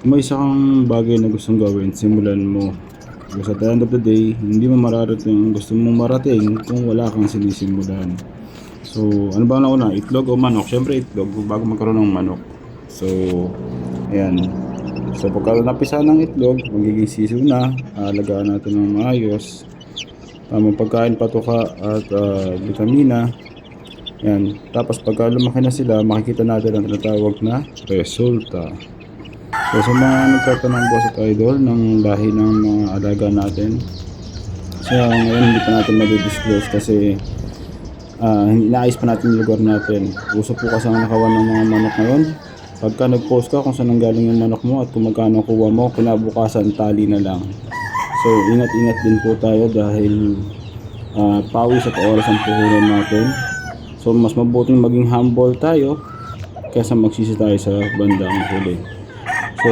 Kung may isa kang bagay na gustong gawin, simulan mo. Because at the end of the day, hindi mo mararating ang gusto mong marating kung wala kang sinisimulan. So, ano ba ang nauna? Itlog o manok? Siyempre itlog bago magkaroon ng manok. So, ayan. So, pagka napisa ng itlog, magiging sisiw na. Alagaan natin ng maayos. Tamang pagkain, patuka at vitamina. Ayan. Tapos pagka lumaki na sila, makikita natin ang tinatawag na resulta. So, sa mga nagtatanong po sa idol ng lahi ng mga alaga natin. So, ngayon hindi pa natin madidisclose kasi inaayos pa natin yung lugar natin. Uso po kasi ang nakawan ng mga manok ngayon. Pagka nag-post ka kung saan galing yung manok mo at kung magkano kuha mo, kinabukasan tali na lang. So, ingat-ingat din po tayo dahil pawis at oras ang puhunan natin. So, mas mabuting maging humble tayo kaysa magsisi tayo sa bandang huli. So,